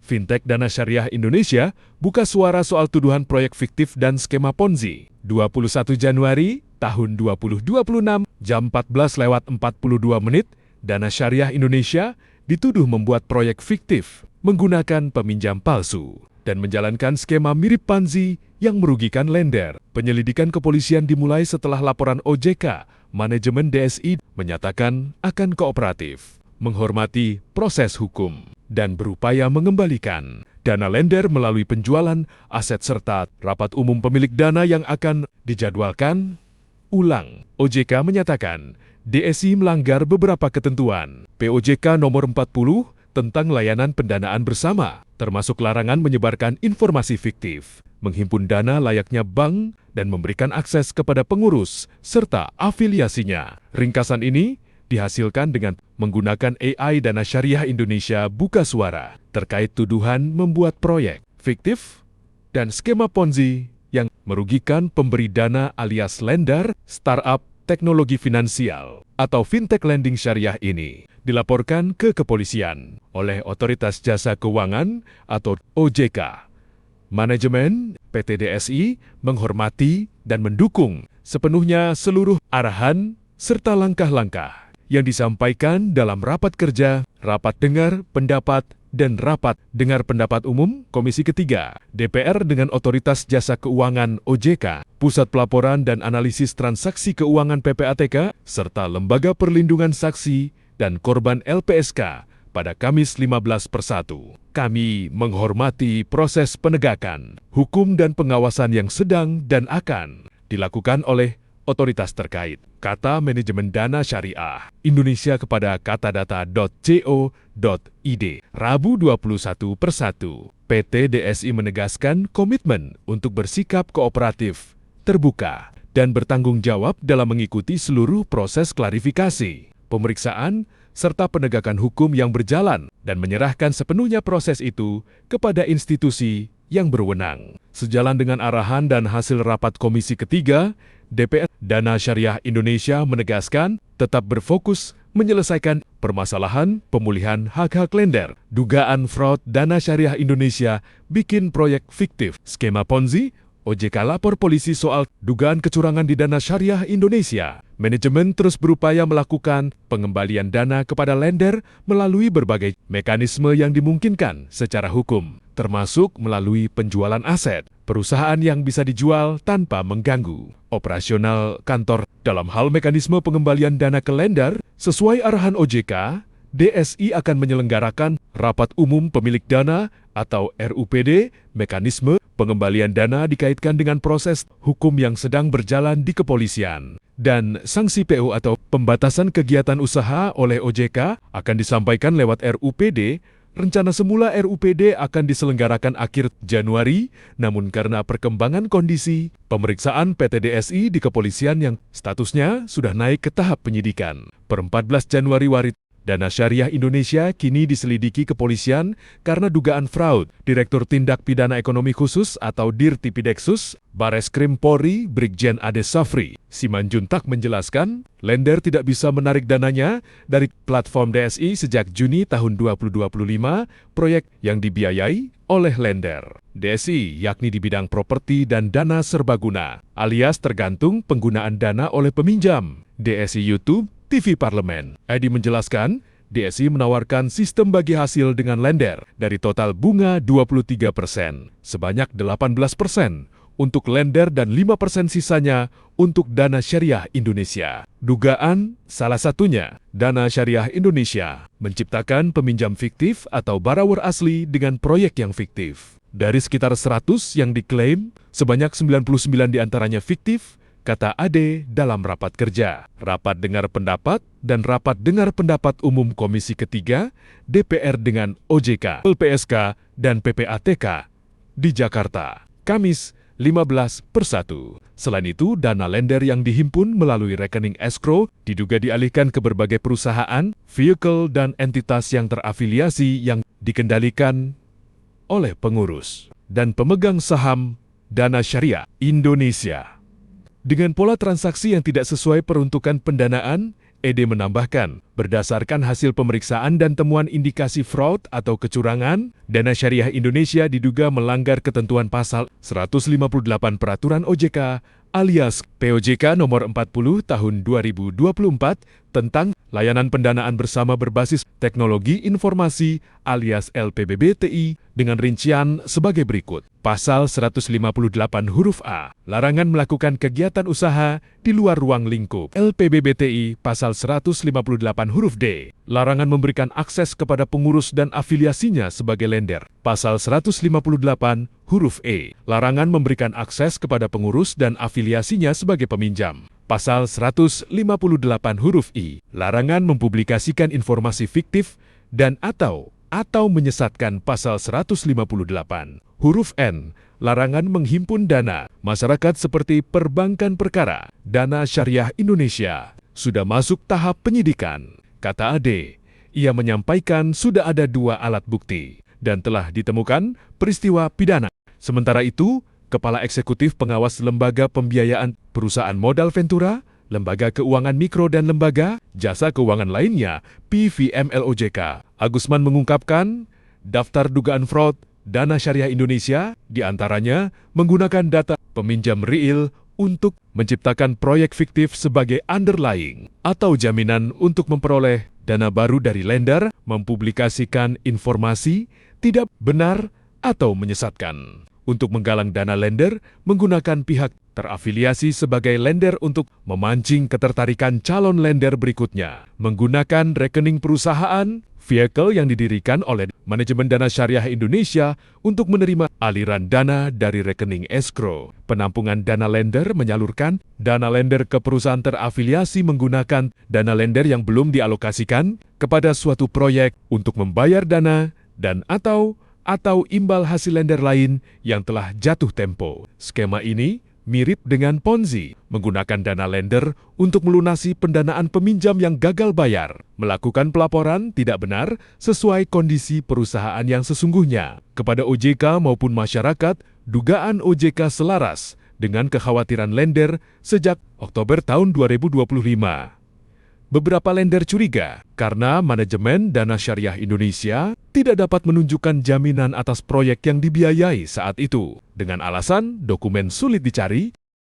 Fintech Dana Syariah Indonesia buka suara soal tuduhan proyek fiktif dan skema Ponzi. 21 Januari tahun 2026, jam 14:42, Dana Syariah Indonesia dituduh membuat proyek fiktif menggunakan peminjam palsu dan menjalankan skema mirip Ponzi yang merugikan lender. Penyelidikan kepolisian dimulai setelah laporan OJK. Manajemen DSI menyatakan akan kooperatif, menghormati proses hukum, dan berupaya mengembalikan dana lender melalui penjualan aset serta rapat umum pemilik dana yang akan dijadwalkan ulang. OJK menyatakan DSI melanggar beberapa ketentuan POJK nomor 40 tentang layanan pendanaan bersama, termasuk larangan menyebarkan informasi fiktif, menghimpun dana layaknya bank, dan memberikan akses kepada pengurus serta afiliasinya. Ringkasan ini dihasilkan dengan menggunakan AI Dana Syariah Indonesia buka suara terkait tuduhan membuat proyek fiktif dan skema Ponzi yang merugikan pemberi dana alias lender startup teknologi finansial atau fintech lending syariah ini. Dilaporkan ke kepolisian oleh Otoritas Jasa Keuangan atau OJK. Manajemen PT DSI menghormati dan mendukung sepenuhnya seluruh arahan serta langkah-langkah yang disampaikan dalam rapat kerja, rapat dengar pendapat, dan rapat dengar pendapat umum Komisi Ketiga DPR dengan Otoritas Jasa Keuangan OJK, Pusat Pelaporan dan Analisis Transaksi Keuangan PPATK, serta Lembaga Perlindungan Saksi dan Korban LPSK pada Kamis 15/1. Kami menghormati proses penegakan hukum dan pengawasan yang sedang dan akan dilakukan oleh otoritas terkait, kata Manajemen Dana Syariah Indonesia kepada katadata.co.id. Rabu 21/1, PT DSI menegaskan komitmen untuk bersikap kooperatif, terbuka, dan bertanggung jawab dalam mengikuti seluruh proses klarifikasi, pemeriksaan, serta penegakan hukum yang berjalan dan menyerahkan sepenuhnya proses itu kepada institusi yang berwenang. Sejalan dengan arahan dan hasil rapat Komisi Ketiga, DPR Dana Syariah Indonesia menegaskan tetap berfokus menyelesaikan permasalahan pemulihan hak-hak lender. Dugaan fraud Dana Syariah Indonesia bikin proyek fiktif skema Ponzi, OJK lapor polisi soal dugaan kecurangan di Dana Syariah Indonesia. Manajemen terus berupaya melakukan pengembalian dana kepada lender melalui berbagai mekanisme yang dimungkinkan secara hukum, termasuk melalui penjualan aset perusahaan yang bisa dijual tanpa mengganggu operasional kantor. Dalam hal mekanisme pengembalian dana ke lender, sesuai arahan OJK, DSI akan menyelenggarakan rapat umum pemilik dana atau RUPD. Mekanisme pengembalian dana dikaitkan dengan proses hukum yang sedang berjalan di kepolisian. Dan sanksi PO atau pembatasan kegiatan usaha oleh OJK akan disampaikan lewat RUPD. Rencana semula RUPD akan diselenggarakan akhir Januari, namun karena perkembangan kondisi, pemeriksaan PT DSI di kepolisian yang statusnya sudah naik ke tahap penyidikan. Per 14 Januari Dana Syariah Indonesia kini diselidiki kepolisian karena dugaan fraud. Direktur Tindak Pidana Ekonomi Khusus atau Dirtipideksus, Bareskrim Polri, Brigjen Ade Safri Simanjuntak menjelaskan, lender tidak bisa menarik dananya dari platform DSI sejak Juni tahun 2025, proyek yang dibiayai oleh lender DSI, yakni di bidang properti dan dana serbaguna, alias tergantung penggunaan dana oleh peminjam. DSI YouTube TV Parlemen. Edi menjelaskan, DSI menawarkan sistem bagi hasil dengan lender dari total bunga 23%, sebanyak 18% untuk lender dan 5% sisanya untuk Dana Syariah Indonesia. Dugaan salah satunya, Dana Syariah Indonesia menciptakan peminjam fiktif atau borrower asli dengan proyek yang fiktif. Dari sekitar 100 yang diklaim, sebanyak 99 diantaranya fiktif, kata Ade dalam rapat kerja, rapat dengar pendapat, dan rapat dengar pendapat umum Komisi Ketiga DPR dengan OJK, LPSK, dan PPATK di Jakarta, Kamis 15/1. Selain itu, dana lender yang dihimpun melalui rekening escrow diduga dialihkan ke berbagai perusahaan, vehicle, dan entitas yang terafiliasi yang dikendalikan oleh pengurus dan pemegang saham Dana Syariah Indonesia. Dengan pola transaksi yang tidak sesuai peruntukan pendanaan, ED menambahkan, berdasarkan hasil pemeriksaan dan temuan indikasi fraud atau kecurangan, Dana Syariah Indonesia diduga melanggar ketentuan pasal 158 Peraturan OJK alias POJK nomor 40 tahun 2024 tentang layanan pendanaan bersama berbasis teknologi informasi alias LPBBTI dengan rincian sebagai berikut. Pasal 158 huruf A, larangan melakukan kegiatan usaha di luar ruang lingkup. LPBBTI pasal 158 huruf D, larangan memberikan akses kepada pengurus dan afiliasinya sebagai lender. Pasal 158 huruf E, larangan memberikan akses kepada pengurus dan afiliasinya sebagai peminjam. Pasal 158 huruf I, larangan mempublikasikan informasi fiktif dan atau menyesatkan. Pasal 158 huruf N, larangan menghimpun dana masyarakat seperti perbankan perkara. Dana Syariah Indonesia sudah masuk tahap penyidikan, kata AD. Ia menyampaikan sudah ada 2 alat bukti dan telah ditemukan peristiwa pidana. Sementara itu, Kepala Eksekutif Pengawas Lembaga Pembiayaan Perusahaan Modal Ventura, Lembaga Keuangan Mikro dan Lembaga Jasa Keuangan lainnya, PVMLOJK, Agusman mengungkapkan, daftar dugaan fraud Dana Syariah Indonesia diantaranya menggunakan data peminjam real untuk menciptakan proyek fiktif sebagai underlying atau jaminan untuk memperoleh dana baru dari lender, mempublikasikan informasi tidak benar atau menyesatkan. Untuk menggalang dana lender, menggunakan pihak terafiliasi sebagai lender untuk memancing ketertarikan calon lender berikutnya. Menggunakan rekening perusahaan, vehicle yang didirikan oleh Manajemen Dana Syariah Indonesia untuk menerima aliran dana dari rekening escrow. Penampungan dana lender menyalurkan dana lender ke perusahaan terafiliasi menggunakan dana lender yang belum dialokasikan kepada suatu proyek untuk membayar dana dan atau imbal hasil lender lain yang telah jatuh tempo. Skema ini mirip dengan Ponzi, menggunakan dana lender untuk melunasi pendanaan peminjam yang gagal bayar, melakukan pelaporan tidak benar sesuai kondisi perusahaan yang sesungguhnya. Kepada OJK maupun masyarakat, dugaan OJK selaras dengan kekhawatiran lender sejak Oktober tahun 2025. Beberapa lender curiga karena manajemen Dana Syariah Indonesia tidak dapat menunjukkan jaminan atas proyek yang dibiayai saat itu. Dengan alasan dokumen sulit dicari,